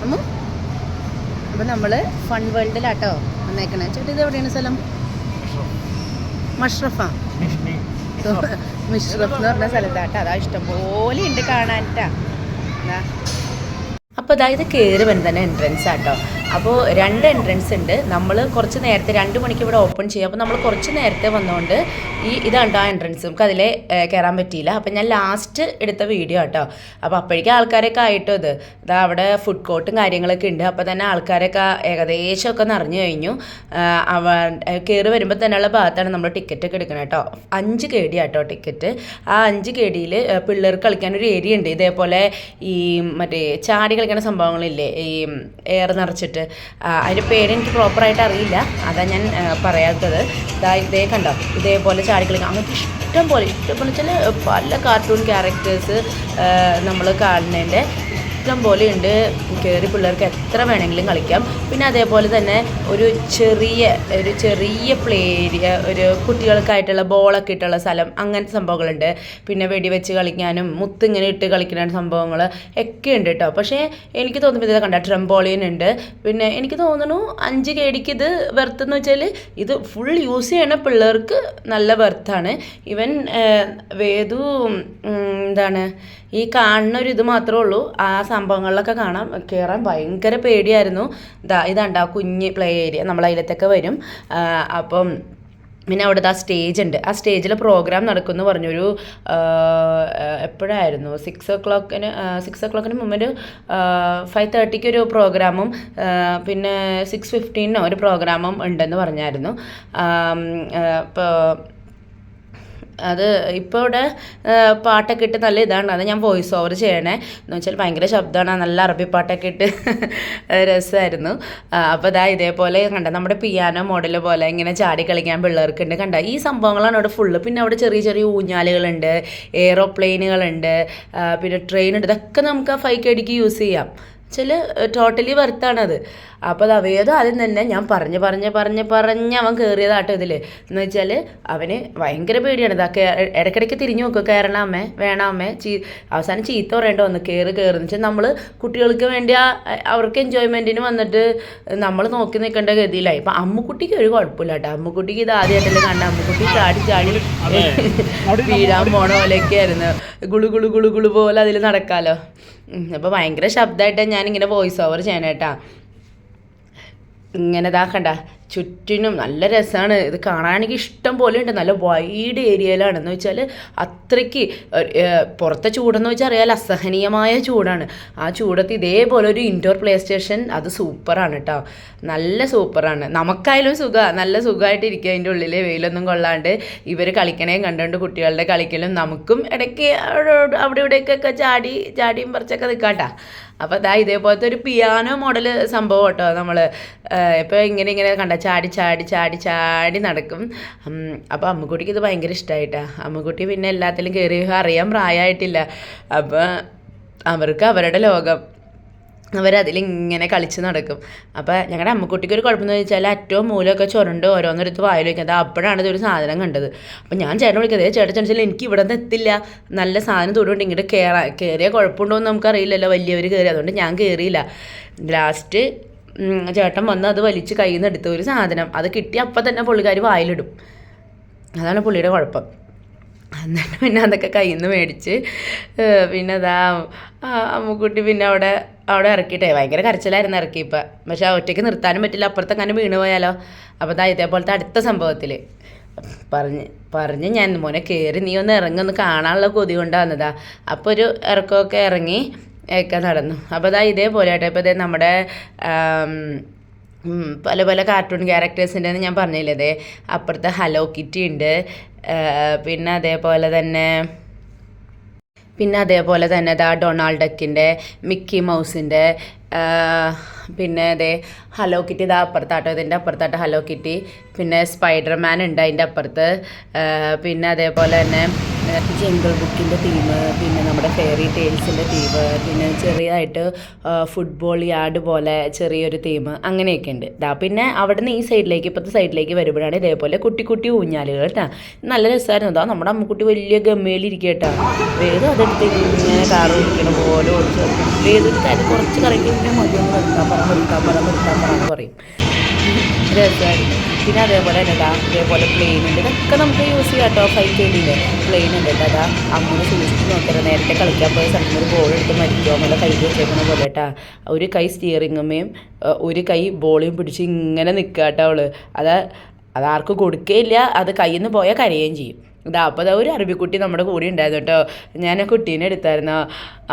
അമ്മ. അപ്പം നമ്മൾ ഫൺ വേൾഡിലാട്ടോ വന്നേക്കണേ. ചേട്ടാ ഇത് എവിടെയാണ് സ്ഥലം? മഷ്റഫാ. മിഷ്റഫ് എന്ന് പറഞ്ഞ സ്ഥലത്താട്ടോ. അതാ ഇഷ്ടംപോലെ ഉണ്ട് കാണാനിട്ടാ. എന്താ അപ്പോൾ അതായത് കയറി വരുന്ന തന്നെ എൻട്രൻസ് ആട്ടോ. അപ്പോൾ 2 എൻട്രൻസ് ഉണ്ട്. നമ്മൾ കുറച്ച് നേരത്തെ 2 മണിക്ക് ഇവിടെ ഓപ്പൺ ചെയ്യും. അപ്പോൾ നമ്മൾ കുറച്ച് നേരത്തെ വന്നുകൊണ്ട് ഇതാണ്ടോ ആ എൻട്രൻസ്, നമുക്ക് അതിലെ കയറാൻ പറ്റിയില്ല. അപ്പോൾ ഞാൻ ലാസ്റ്റ് എടുത്ത വീഡിയോ കേട്ടോ. അപ്പോൾ അപ്പോഴേക്കും ആൾക്കാരൊക്കെ ആയിട്ടോ ഇതാ അവിടെ ഫുഡ് കോർട്ടും കാര്യങ്ങളൊക്കെ ഉണ്ട്. അപ്പോൾ തന്നെ ആൾക്കാരൊക്കെ ഏകദേശമൊക്കെ നിറഞ്ഞു കഴിഞ്ഞു. കയറി വരുമ്പോൾ തന്നെയുള്ള ഭാഗത്താണ് നമ്മൾ ടിക്കറ്റൊക്കെ എടുക്കണം കേട്ടോ. 5 KD ആട്ടോ ടിക്കറ്റ്. ആ 5 KDയിൽ പിള്ളേർക്ക് കളിക്കാനൊരു ഏരിയ ഉണ്ട്. ഇതേപോലെ ഈ മറ്റേ ചാടി കളിക്കുന്ന സംഭവങ്ങളില്ലേ, ഈ എയർ നിറച്ചിട്ട്, അതിൻ്റെ പേരെനിക്ക് പ്രോപ്പറായിട്ട് അറിയില്ല, അതാ ഞാൻ പറയാത്തത്. ഇതേ കണ്ടോ, ഇതേപോലെ ചാടി കളിക്കാം. അങ്ങനത്തെ ഇഷ്ടം പോലെ വെച്ചാൽ പല കാർട്ടൂൺ ക്യാരക്ടേഴ്സ് നമ്മൾ കാണുന്നതിൻ്റെ ഇഷ്ടം പോലെ ഉണ്ട്. കയറി പിള്ളേർക്ക് എത്ര വേണമെങ്കിലും കളിക്കാം. പിന്നെ അതേപോലെ തന്നെ ഒരു ചെറിയ പ്ലേ ഏരിയ, ഒരു കുട്ടികൾക്കായിട്ടുള്ള ബോളൊക്കെ ഇട്ടുള്ള സ്ഥലം, അങ്ങനത്തെ സംഭവങ്ങളുണ്ട്. പിന്നെ വെടിവെച്ച് കളിക്കാനും മുത്തിങ്ങനെ ഇട്ട് കളിക്കുന്ന സംഭവങ്ങൾ ഒക്കെ ഉണ്ട് കേട്ടോ. പക്ഷേ എനിക്ക് തോന്നുമ്പോൾ ഇത് കണ്ട ട്രംപോളിയൻ ഉണ്ട്. പിന്നെ എനിക്ക് തോന്നുന്നു 5 KDക്ക് ഇത് വെർത്തെന്ന് വെച്ചാൽ ഇത് ഫുൾ യൂസ് ചെയ്യണ പിള്ളേർക്ക് നല്ല വെർത്താണ്. ഈവൻ വേദു എന്താണ് ഈ കാണുന്ന ഒരു ഇത് മാത്രമേ ഉള്ളൂ. ആ സംഭവങ്ങളിലൊക്കെ കയറാൻ ഭയങ്കര പേടിയായിരുന്നു. ഇതാണ്ട കുഞ്ഞ് പ്ലേ ഏരിയ, നമ്മൾ അതിലത്തൊക്കെ വരും. അപ്പം പിന്നെ അവിടുത്തെ ആ സ്റ്റേജ് ഉണ്ട്. ആ സ്റ്റേജിൽ പ്രോഗ്രാം നടക്കുമെന്ന് പറഞ്ഞൊരു എപ്പോഴായിരുന്നു 6 o'clockന് മുമ്പ് 5:30 ഒരു പ്രോഗ്രാമും പിന്നെ 6:15 ഒരു പ്രോഗ്രാമും ഉണ്ടെന്ന് പറഞ്ഞായിരുന്നു. ഇപ്പോൾ അത് ഇപ്പോൾ ഇവിടെ പാട്ടൊക്കെ ഇട്ട് നല്ല ഇതാണ്. അത് ഞാൻ വോയിസ് ഓവർ ചെയ്യണേ എന്ന് വെച്ചാൽ ഭയങ്കര ശബ്ദമാണ്. നല്ല അറബി പാട്ടൊക്കെ ഇട്ട് രസമായിരുന്നു. അപ്പോൾ ഇതേപോലെ കണ്ട നമ്മുടെ പിയാനോ മോഡൽ പോലെ ഇങ്ങനെ ചാടി കളിക്കാൻ പിള്ളേർക്കുണ്ട്. കണ്ട ഈ സംഭവങ്ങളാണ് അവിടെ ഫുള്ള്. പിന്നെ അവിടെ ചെറിയ ചെറിയ ഊഞ്ഞാലുകളുണ്ട്, എയ്റോപ്ലെയിനുകളുണ്ട്, പിന്നെ ട്രെയിൻ ഉണ്ട്. ഇതൊക്കെ നമുക്ക് ആ 5 KDക്ക് യൂസ് ചെയ്യാം. ടോട്ടലി വെർത്താണത്. അപ്പോൾ വേദം ആദ്യം തന്നെ ഞാൻ പറഞ്ഞ് അവൻ കയറിയതാട്ടോ ഇതിൽ. എന്ന് വെച്ചാൽ അവന് ഭയങ്കര പേടിയാണ്. ഇതൊക്കെ ഇടയ്ക്കിടയ്ക്ക് തിരിഞ്ഞു നോക്കുക, കയറണം അമ്മേ, വേണം അമ്മേ, അവസാനം ചീത്ത പറയേണ്ട വന്നു കയറുന്ന വെച്ചാൽ നമ്മൾ കുട്ടികൾക്ക് വേണ്ടി അവർക്ക് എൻജോയ്മെൻറ്റിന് വന്നിട്ട് നമ്മൾ നോക്കി നിൽക്കേണ്ട ഗതിയിലായി. ഇപ്പം അമ്മുക്കുട്ടിക്ക് ഒരു കുഴപ്പമില്ല കേട്ടോ. അമ്മുക്കുട്ടിക്ക് ഇത് ആദ്യമായിട്ടല്ലേ കണ്ട. അമ്മുക്കുട്ടി ചാടി വീഴാൻ പോണ പോലെയൊക്കെ ആയിരുന്നു. ഗുളു പോലെ അതിൽ നടക്കാമല്ലോ. അപ്പോൾ ഭയങ്കര ശബ്ദമായിട്ടാണ് ഞാനിങ്ങനെ വോയിസ് ഓവർ ചെയ്യണേട്ടാ. ഇങ്ങനെ ഇതാക്കണ്ട, ചുറ്റിനും നല്ല രസമാണ്. ഇത് കാണാനെനിക്ക് ഇഷ്ടം പോലെ ഉണ്ട്. നല്ല വൈഡ് ഏരിയയിലാണെന്ന് വെച്ചാൽ അത്രയ്ക്ക് പുറത്തെ ചൂടെന്ന് വെച്ചാൽ അറിയാൽ അസഹനീയമായ ചൂടാണ്. ആ ചൂടത്ത് ഇതേപോലെ ഒരു ഇൻഡോർ പ്ലേ സ്റ്റേഷൻ, അത് സൂപ്പറാണ് കേട്ടോ. നല്ല സൂപ്പറാണ്. നമുക്കായാലും നല്ല സുഖമായിട്ടിരിക്കുക അതിൻ്റെ ഉള്ളിൽ, വെയിലൊന്നും കൊള്ളാണ്ട് ഇവർ കളിക്കണേയും കണ്ടുകൊണ്ട് കുട്ടികളുടെ കളിക്കലും നമുക്കും ഇടയ്ക്ക് അവിടെ ഇവിടേക്കൊക്കെ ചാടിയും പറിച്ചൊക്കെ നിൽക്കാട്ടാ. അപ്പോൾ ഇതേപോലത്തെ ഒരു പിയാനോ മോഡൽ സംഭവം കേട്ടോ. നമ്മൾ ഇപ്പോൾ ഇങ്ങനെ കണ്ട ചാടി നടക്കും. അപ്പോൾ അമ്മുക്കുട്ടിക്ക് ഇത് ഭയങ്കര ഇഷ്ടമായിട്ടാ. അമ്മുക്കുട്ടി പിന്നെ എല്ലാത്തിലും കയറി അറിയാൻ പ്രായമായിട്ടില്ല. അപ്പോൾ അവർക്ക് അവരുടെ ലോകം, അവരതിലിങ്ങനെ കളിച്ച് നടക്കും. അപ്പോൾ ഞങ്ങളുടെ അമ്മക്കുട്ടിക്ക് ഒരു കുഴപ്പമെന്ന് വെച്ചാൽ അറ്റവും മൂലമൊക്കെ ചുരണ്ട് ഓരോന്നെടുത്ത് വായിൽ വയ്ക്കുന്നത്. അപ്പോഴാണ് ഇതൊരു സാധനം കണ്ടത്. അപ്പം ഞാൻ ചേട്ടനെ വിളിക്കുന്നത്, ചേട്ടൻ വെച്ചാൽ എനിക്ക് ഇവിടെ നിന്ന് എത്തില്ല, നല്ല സാധനം തൊടുകൊണ്ട് ഇങ്ങോട്ട് കയറിയ കുഴപ്പമുണ്ടോ എന്ന് നമുക്കറിയില്ലല്ലോ, വലിയവർ കയറി. അതുകൊണ്ട് ഞാൻ കയറിയില്ല. ലാസ്റ്റ് ചേട്ടൻ വന്ന് അത് വലിച്ച് കയ്യിൽ നിന്ന് എടുത്ത ഒരു സാധനം, അത് കിട്ടി അപ്പം തന്നെ പുള്ളിക്കാർ വായിലിടും. അതാണ് പുള്ളിയുടെ കുഴപ്പം. എന്നിട്ട് പിന്നെ അതൊക്കെ കയ്യിൽ നിന്ന് മേടിച്ച് പിന്നെ അമ്മുക്കുട്ടി പിന്നെ അവിടെ ഇറക്കിയിട്ടേ ഭയങ്കര കരച്ചിലായിരുന്നു ഇറക്കിയപ്പോൾ. പക്ഷെ ഒറ്റയ്ക്ക് നിർത്താനും പറ്റില്ല, അപ്പുറത്തെങ്ങനെ വീണ് പോയാലോ. അപ്പോൾ ഇതേപോലത്തെ അടുത്ത സംഭവത്തിൽ പറഞ്ഞ് ഞാൻ മോനെ കയറി, നീ ഒന്ന് ഇറങ്ങി കാണാനുള്ള കൊതി കൊണ്ട് വന്നതാ. അപ്പോൾ ഒരു ഇറക്കമൊക്കെ ഇറങ്ങി ഒക്കെ നടന്നു. അപ്പോൾ ഇതേപോലെ ആട്ടെ. ഇപ്പോൾ നമ്മുടെ പല കാർട്ടൂൺ ക്യാരക്ടേഴ്സിൻ്റെ ഞാൻ പറഞ്ഞില്ലേ, അപ്പുറത്തെ ഹലോ കിറ്റി ഉണ്ട്. പിന്നെ അതേപോലെ തന്നെ ഡൊണാൾഡ് ഡക്കിൻ്റെ, മിക്കി മൗസിൻ്റെ, പിന്നെ ഹലോ കിറ്റി അപ്പുറത്താട്ടോ, ഇതിൻ്റെ അപ്പുറത്താട്ടോ ഹലോ കിറ്റി. പിന്നെ സ്പൈഡർമാൻ ഉണ്ട് അതിൻ്റെ അപ്പുറത്ത്. പിന്നെ അതേപോലെ തന്നെ ജംഗിൾ ബുക്കിൻ്റെ തീം, പിന്നെ നമ്മുടെ ഫെയറി ടെയിൽസിൻ്റെ തീം, പിന്നെ ചെറിയതായിട്ട് ഫുട്ബോൾ യാർഡ് പോലെ ചെറിയൊരു തീം, അങ്ങനെയൊക്കെ ഉണ്ട്. പിന്നെ അവിടെ നിന്ന് ഈ സൈഡിലേക്ക്, ഇപ്പോഴത്തെ സൈഡിലേക്ക് വരുമ്പോഴാണ് ഇതേപോലെ കുട്ടി കുട്ടി ഊഞ്ഞാലുകൾ കേട്ടോ. നല്ല രസമായിരുന്നു. അതാ നമ്മുടെ അമ്മക്കുട്ടി വലിയ ഗമ്മയിലിരിക്കുക കേട്ടോ. വേദം അതെടുത്ത് ഇങ്ങനെ കാറ് ഓടിക്കണ പോലെ ഓടിച്ച് വേദത്തിൽ കാര്യം കുറച്ച് കറങ്ങിയിട്ട് മതിയൊന്ന് നിർത്താൻ പറയും. രസമായിരുന്നു. പിന്നെ അതേപോലെ തന്നെ ഇതേപോലെ പ്ലെയിൻ ഉണ്ട്. ഇതൊക്കെ നമുക്ക് യൂസ് ചെയ്യാം കേട്ടോ. 5KD പ്ലെയിൻ ഉണ്ട് കേട്ടോ. അതാ അമ്മൂനെ സൂക്ഷിച്ച് നോക്കരുത്. നേരത്തെ കളിക്കാൻ പോയ സമയത്ത് ഒരു ബോൾ എടുത്ത് മരിക്കുമോ എന്നുള്ള കൈ വെച്ചേക്കുന്ന പോലെ കേട്ടാ. ഒരു കൈ സ്റ്റിയറിങ്ങമ്മയും ഒരു കൈ ബോളിയും പിടിച്ച് ഇങ്ങനെ നിൽക്കുക കേട്ടോ അവള്. അതാർക്കും കൊടുക്കുകയില്ല. അത് കയ്യിൽ നിന്ന് പോയാൽ കരയുകയും ചെയ്യും. അപ്പോൾ ഒരു അറബിക്കുട്ടി നമ്മുടെ കൂടെ ഉണ്ടായിരുന്നു കേട്ടോ. ഞാൻ ആ കുട്ടീനെ എടുത്തായിരുന്നു.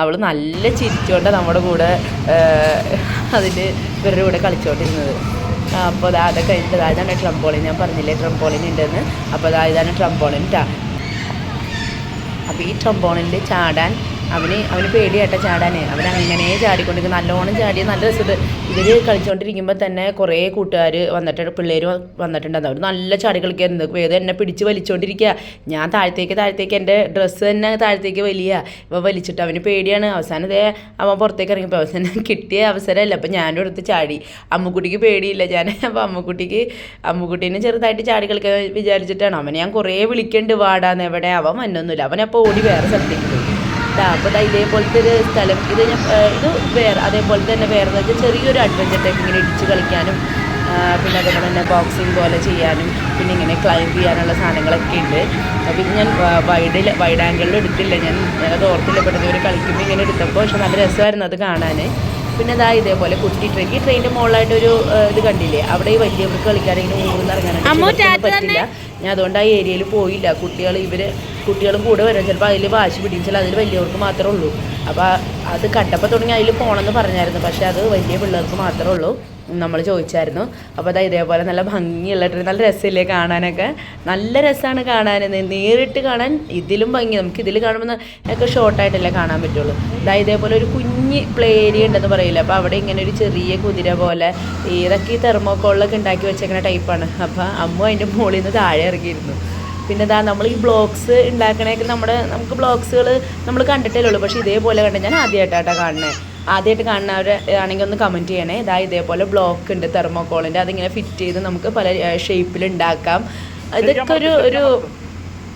അവൾ നല്ല ചിരിച്ചോണ്ടാണ് നമ്മുടെ കൂടെ അതിൻ്റെ ഇവരുടെ കൂടെ കളിച്ചോണ്ടിരുന്നത്. അപ്പോൾ അത് കഴിഞ്ഞിട്ട് ഇതാണ് ട്രംപോളിൻ. ഞാൻ പറഞ്ഞില്ലേ ട്രംപോളിൻ ഉണ്ടെന്ന്. അപ്പോൾ ഇതാണ് ട്രംപോളിൻ കേട്ടോ. അപ്പോൾ ഈ ട്രംപോളിൻ്റെ ചാടാൻ അവന് പേടിയായിട്ടാ ചാടാൻ. അവനങ്ങനെ ചാടിക്കൊണ്ടിരിക്കും. നല്ലോണം ചാടിയ നല്ല രസമുണ്ട്. ഇവർ കളിച്ചുകൊണ്ടിരിക്കുമ്പോൾ തന്നെ കുറേ കൂട്ടുകാർ പിള്ളേർ വന്നിട്ടുണ്ടായിരുന്നു. അവർ നല്ല ചാടി കളിക്കായിരുന്നു. വേദം എന്നെ പിടിച്ച് വലിച്ചുകൊണ്ടിരിക്കുക. ഞാൻ താഴത്തേക്ക് എൻ്റെ ഡ്രസ്സ് തന്നെ താഴത്തേക്ക് ഇവ വലിച്ചിട്ട് അവന് പേടിയാണ്. അവസാനം അവൻ പുറത്തേക്ക് ഇറങ്ങിയപ്പോൾ അവസാനം കിട്ടിയ അവസരമല്ല. അപ്പോൾ ഞാനും എടുത്ത് ചാടി. അമ്മുക്കുട്ടിക്ക് പേടിയില്ല. അപ്പോൾ അമ്മുക്കുട്ടീനെ ചെറുതായിട്ട് ചാടി കളിക്കാൻ വിചാരിച്ചിട്ടാണ്. അവനെ ഞാൻ കുറേ വിളിക്കുന്നുണ്ട് വാടാന്ന്. എവിടെ അവൻ വന്നൊന്നുമില്ല. അവനപ്പോൾ ഓടി വേറെ സ്ഥലത്തേക്ക് പോയി. അപ്പോൾ ഇതേപോലത്തെ ഒരു സ്ഥലം ഇത് വേറെ. അതേപോലെ തന്നെ വേറെ വെച്ചാൽ ചെറിയൊരു അഡ്വഞ്ചർ ടൈപ്പ് ഇങ്ങനെ ഇടിച്ച് കളിക്കാനും പിന്നെ അതേപോലെ തന്നെ ബോക്സിങ് പോലെ ചെയ്യാനും പിന്നെ ഇങ്ങനെ ക്ലൈംബ് ചെയ്യാനുള്ള സാധനങ്ങളൊക്കെ ഉണ്ട്. അപ്പോൾ ഇത് ഞാൻ വൈഡ് ആംഗിളിൽ എടുത്തില്ല. അത് ഓർത്തില്ല. പെട്ടെന്ന് ഇവർ കളിക്കുമ്പോൾ ഇങ്ങനെ എടുത്തപ്പോൾ പക്ഷെ നല്ല രസമായിരുന്നു അത് കാണാൻ. പിന്നെ ഇതേപോലെ കുട്ടി ട്രെയിൻ, ഈ ട്രെയിനിൻ്റെ മുകളിലായിട്ടൊരു ഇത് കണ്ടില്ലേ, അവിടെ ഈ വലിയവർക്ക് കളിക്കാൻ ഇങ്ങനെ ഊർന്നിറങ്ങാനായിട്ട് പറ്റില്ല. ഞാൻ അതുകൊണ്ട് ആ ഏരിയയിൽ പോയില്ല. കുട്ടികളും കൂടെ വരും. ചിലപ്പോൾ അതിൽ വാശി പിടിച്ചാൽ അതിൽ വലിയവർക്ക് മാത്രമേ ഉള്ളൂ. അപ്പോൾ അത് കണ്ടപ്പോൾ തുടങ്ങി അതിൽ പോകണമെന്ന് പറഞ്ഞായിരുന്നു. പക്ഷേ അത് വലിയ പിള്ളേർക്ക് മാത്രമേ ഉള്ളൂ. നമ്മൾ ചോദിച്ചായിരുന്നു. അപ്പോൾ ഇതേപോലെ നല്ല ഭംഗിയുള്ള നല്ല രസമില്ലേ കാണാനൊക്കെ. നല്ല രസമാണ് കാണാൻ. നേരിട്ട് കാണാൻ ഇതിലും ഭംഗി. നമുക്ക് ഇതിൽ കാണുമ്പോൾ ഒക്കെ ഷോർട്ടായിട്ടല്ലേ കാണാൻ പറ്റുള്ളൂ. ഇതേപോലെ ഒരു കുഞ്ഞ് പ്ലേ ഏരിയ ഉണ്ടെന്ന് പറയില്ല. അപ്പോൾ അവിടെ ഇങ്ങനെ ഒരു ചെറിയ കുതിര പോലെ ഇതൊക്കെ ഈ തെർമോക്കോളിലൊക്കെ ഉണ്ടാക്കി വെച്ചേക്കുന്ന ടൈപ്പാണ്. അപ്പോൾ അമ്മ അതിൻ്റെ മുകളിൽ നിന്ന് താഴെ ഇറങ്ങിയിരുന്നു. പിന്നെ നമ്മൾ ഈ ബ്ലോഗ്സ് ഉണ്ടാക്കണേക്ക് നമുക്ക് ബ്ലോഗ്സുകൾ നമ്മൾ കണ്ടിട്ടേ ഉള്ളൂ. പക്ഷേ ഇതേപോലെ ഞാൻ ആദ്യമായിട്ടാണ് കാണുന്നത്. ആദ്യമായിട്ട് കാണുന്നവർ ആണെങ്കിൽ ഒന്ന് കമൻറ്റ് ചെയ്യണേ. ഇതേപോലെ ബ്ലോക്ക് ഉണ്ട് തെർമോക്കോളിൻ്റെ. അതിങ്ങനെ ഫിറ്റ് ചെയ്ത് നമുക്ക് പല ഷേപ്പിൽ ഉണ്ടാക്കാം. ഇതൊക്കെ ഒരു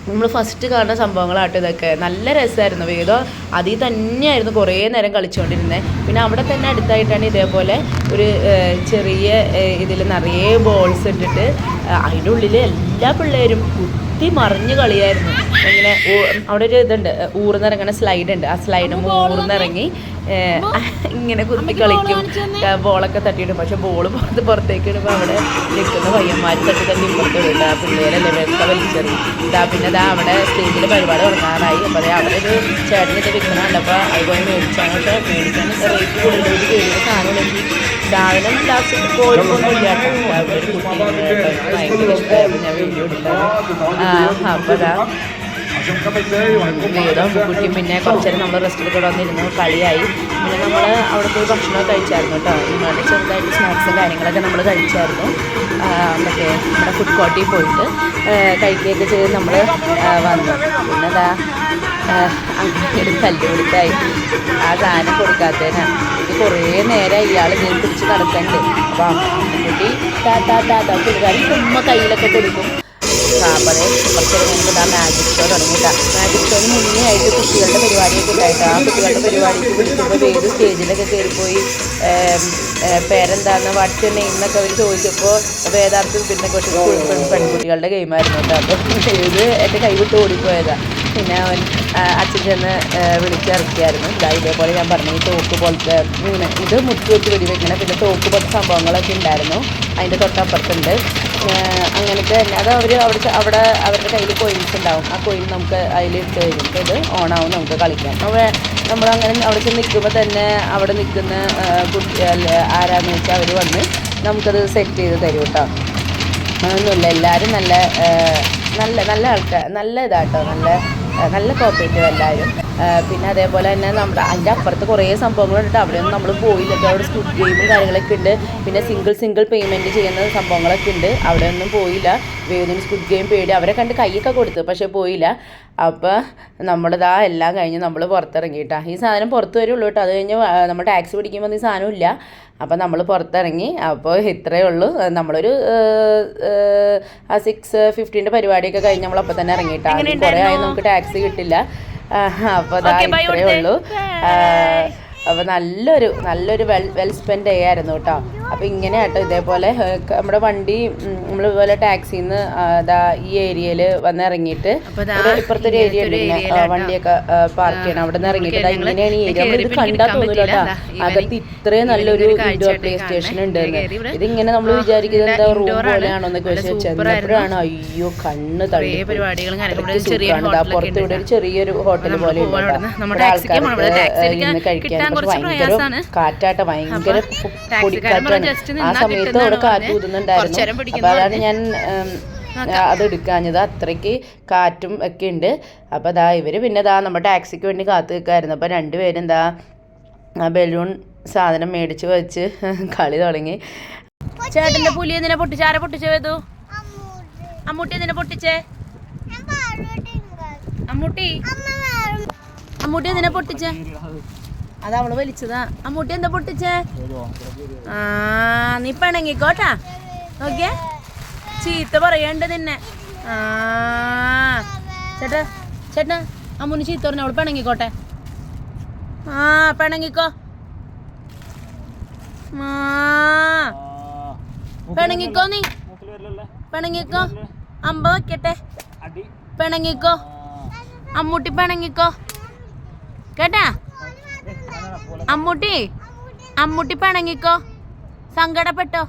നമ്മൾ ഫസ്റ്റ് കാണുന്ന സംഭവങ്ങളാട്ടോ ഇതൊക്കെ. നല്ല രസമായിരുന്നു. വേദം അതിൽ തന്നെയായിരുന്നു കുറേ നേരം കളിച്ചുകൊണ്ടിരുന്നത്. പിന്നെ അവിടെ തന്നെ അടുത്തായിട്ടാണ് ഇതേപോലെ ഒരു ചെറിയ ഇതിൽ നിറയെ ബോൾസ് ഇട്ടിട്ട് അതിൻ്റെ ഉള്ളിൽ എല്ലാ പിള്ളേരും മറിഞ്ഞ് കളിയായിരുന്നു. ഇങ്ങനെ അവിടെ ഒരു ഇതുണ്ട്, ഊർന്നിറങ്ങണ സ്ലൈഡ് ഉണ്ട്. ആ സ്ലൈഡ് ഊർന്നിറങ്ങി ഇങ്ങനെ കുത്തി കളിക്കും. ബോളൊക്കെ തട്ടിയിടും. പക്ഷെ ബോള് പുറത്തേക്ക് ഇടുമ്പോൾ അവിടെ നിൽക്കുന്ന പയ്യന്മാർ തട്ടി ഇപ്പുറത്ത് വിടും. ആ പിള്ളേരല്ലേ വെറുതെ വലിച്ചെറി. പിന്നെ അവിടെ സ്റ്റേജിൽ പരിപാടി തുടങ്ങാറായി. അപ്പോൾ അവിടെ ഒരു ചേട്ടനിത് വിൽക്കണം. അപ്പോൾ അതുപോലെ മേടിച്ചാണ്. പക്ഷേ മേടിക്കാൻ റേറ്റ് കൂടുതൽ കയറിയ സാധനം ലാസ്റ്റ് പോയിട്ടൊന്നുമില്ല കേട്ടോ. ഒരു കുട്ടി ഭയങ്കര ഇഷ്ടമായപ്പോൾ ഞാൻ വീഡിയോ എടുത്തത്. അപ്പോൾ വേദം കുട്ടി പിന്നെ കുറച്ച് നേരം നമ്മൾ റെസ്റ്റിൽ കൂടെ വന്നിരുന്നു. കളിയായി. പിന്നെ നമ്മൾ അവിടെ പോയി ഭക്ഷണമൊക്കെ കഴിച്ചായിരുന്നു കേട്ടോ. നമ്മുടെ ചെറുതായിട്ട് സ്നാക്സും കാര്യങ്ങളൊക്കെ നമ്മൾ കഴിച്ചായിരുന്നു. നമ്മുടെ ഫുഡ് കോർട്ടിൽ പോയിട്ട് കഴിക്കുകയൊക്കെ ചെയ്ത് നമ്മൾ വന്നു. പിന്നെ അങ്ങനെ തല്ലുപിടുത്തായി. ആ സാധനം കൊടുക്കാത്തതിനാണ്. ഇത് കുറേ നേരം ഇയാൾ ഞാൻ പിടിച്ച് നടക്കണ്ട്. അപ്പോൾ കുട്ടി പുള്ളിക്കാരി ചുമ്മാ കയ്യിലൊക്കെ കൊടുക്കും. അപ്പോൾ കുറച്ച് കഴിഞ്ഞപ്പോൾ മാജിക് ഷോ തുടങ്ങിയിട്ടാ. മാജിക് ഷോന് മുന്നേ ആയിട്ട് കുട്ടികളുടെ പരിപാടിയൊക്കെ ഉണ്ടായിട്ട് ആ കുട്ടികളുടെ പരിപാടിക്ക് വിളിക്കുമ്പോൾ ഏത് സ്റ്റേജിലൊക്കെ കയറിപ്പോയി പേരെന്താന്ന് വാട്സ് നെയിം എന്നൊക്കെ അവർ ചോദിച്ചപ്പോൾ വേദാർത്ഥം പിന്നെ കുറച്ച് പെൺകുട്ടികളുടെ ഗെയിമായിരുന്നു കേട്ടോ. അപ്പോൾ ഏത് എൻ്റെ കൈവിട്ട് ഓടിപ്പോയതാണ്. പിന്നെ അവൻ അച്ഛൻ ചെന്ന് വിളിച്ചിറക്കിയായിരുന്നു. ഇതേപോലെ ഞാൻ പറഞ്ഞു ഈ തോക്ക് പോലത്തെ ഇത് മുത്ത് വെച്ച് വെടിവെക്കണം. പിന്നെ തോക്ക് പോലത്തെ സംഭവങ്ങളൊക്കെ ഉണ്ടായിരുന്നു. അതിൻ്റെ തൊട്ടപ്പുറത്തുണ്ട്. അങ്ങനത്തെ തന്നെ അത് അവിടെ അവരുടെ കയ്യിൽ കോയിൻസ് ഉണ്ടാവും. ആ കോയിൻ നമുക്ക് അതിലിട്ട് കഴിഞ്ഞിട്ട് ഇത് ഓണാവും, നമുക്ക് കളിക്കാം. നമ്മളങ്ങനെ അവിടെ ചെന്ന് നിൽക്കുമ്പോൾ തന്നെ അവിടെ നിൽക്കുന്ന കുട്ടി ആരാന്ന് വെച്ചാൽ അവർ വന്ന് നമുക്കത് സെറ്റ് ചെയ്ത് തരും കേട്ടോ. അതൊന്നുമില്ല. എല്ലാവരും നല്ല ആൾക്കാർ, നല്ല ഇതാട്ടോ, നല്ല കോപ്പറേറ്റീവ് എല്ലാവരും. പിന്നെ അതേപോലെ തന്നെ നമ്മുടെ അതിൻ്റെ അപ്പുറത്ത് കുറേ സംഭവങ്ങളുണ്ട്. അവിടെയൊന്നും നമ്മൾ പോയില്ല. അവിടെ സ്ക്വിഡ് ഗെയിമും കാര്യങ്ങളൊക്കെ ഉണ്ട്. പിന്നെ സിംഗിൾ പേയ്മെൻറ്റ് ചെയ്യുന്ന സംഭവങ്ങളൊക്കെ ഉണ്ട്. അവിടെയൊന്നും പോയില്ല. വേദന സ്ക്വിഡ് ഗെയിം പേടി അവരെ കണ്ട് കൈയൊക്കെ കൊടുത്തു, പക്ഷേ പോയില്ല. അപ്പോൾ നമ്മളിതാ എല്ലാം കഴിഞ്ഞ് നമ്മൾ പുറത്തിറങ്ങിയിട്ടാ. ഈ സാധനം പുറത്ത് വരുള്ളൂ കേട്ടോ. അത് കഴിഞ്ഞ് നമ്മൾ ടാക്സി പിടിക്കുമ്പോൾ ഈ സാധനം ഇല്ല. അപ്പോൾ നമ്മൾ പുറത്തിറങ്ങി. അപ്പോൾ ഇത്രയേ ഉള്ളൂ. നമ്മളൊരു 6:15 പരിപാടിയൊക്കെ കഴിഞ്ഞ് നമ്മളപ്പോൾ തന്നെ ഇറങ്ങിയിട്ടാ. കുറേ ആയി നമുക്ക് ടാക്സി കിട്ടില്ല. അപ്പോൾ അതാ ഇത്രയേ ഉള്ളൂ. അപ്പോൾ നല്ലൊരു വെൽ സ്പെൻഡ് ഡേ ആയിരുന്നു കേട്ടോ. അപ്പോൾ ഇങ്ങനെ കേട്ടോ, ഇതേപോലെ നമ്മുടെ വണ്ടി നമ്മളിതുപോലെ ടാക്സിയിൽ നിന്ന് അതാ ഈ ഏരിയയിൽ വന്ന് ഇറങ്ങിയിട്ട് ഇപ്പുറത്തെ ഒരു ഏരിയ ഉണ്ട്, വണ്ടിയൊക്കെ പാർക്ക് ചെയ്യണം. അവിടെ നിന്ന് ഇറങ്ങിയിട്ട് ഇങ്ങനെയാണ് ഈ ഏരിയ. നമ്മളിത് കണ്ടാൽ തോന്നില്ല കേട്ടോ, അകത്ത് ഇത്രയും നല്ലൊരു ഇൻഡോർ പ്ലേ സ്റ്റേഷൻ ഉണ്ട്. ഇതിങ്ങനെ നമ്മൾ വിചാരിക്കുന്നത് എന്താ റൂം പോലെയാണോ എന്നൊക്കെ വെച്ച് ചെന്നപ്പോഴാണ് അയ്യോ കണ്ണ് തള്ളി. പുറത്ത് ഇവിടെ ഒരു ചെറിയൊരു ഹോട്ടൽ പോലെ ഉണ്ട്. ആൾക്കാർക്ക് ഇന്ന് കഴിക്കാൻ ഭയങ്കര കാറ്റാട്ട, ഭയങ്കര പൊടിക്കാറ്റാണ്. ആ സമയത്ത് അവിടെ കാറ്റ് ഊതുന്നുണ്ടായിരുന്നു. അപ്പൊ അതാണ് ഞാൻ അത് എടുക്കാഞ്ഞത്. അത്രയ്ക്ക് കാറ്റും ഒക്കെ ഉണ്ട്. അപ്പോൾ അതാ ഇവര് പിന്നെ നമ്മുടെ ടാക്സിക്ക് വേണ്ടി കാത്തു നിൽക്കായിരുന്നു. അപ്പോൾ രണ്ടുപേരും ബലൂൺ സാധനം മേടിച്ച് വെച്ച് കളി തുടങ്ങി. ചേട്ടന്റെ പുലി എന്തിനാ പൊട്ടിച്ച? ആരെ പൊട്ടിച്ചു? വേദു അമ്മൂട്ടി എന്തിനാ പൊട്ടിച്ചേ? അമ്മൂട്ടി എന്തിനാ പൊട്ടിച്ചേ? അത് അവള് വലിച്ചതാ. അമ്മൂട്ടി എന്താ പൊട്ടിച്ചേ? നീ പിണങ്ങിക്കോട്ടാ. നോക്കിയേ, ചീത്ത പറയണ്ട് നിന്നെ. ചേട്ടാ അമ്മൂന് ചീത്ത പറഞ്ഞ അവള് പിണങ്ങിക്കോട്ടെ. പിണങ്ങിക്കോ, പിണങ്ങിക്കോ, നീ പിണങ്ങിക്കോ. അമ്പ വയ്ക്കട്ടെ, പിണങ്ങിക്കോ. അമ്മൂട്ടി പിണങ്ങിക്കോ കേട്ടാ. അമ്മൂട്ടി പിണങ്ങിക്കോ, സങ്കടപ്പെട്ടോ.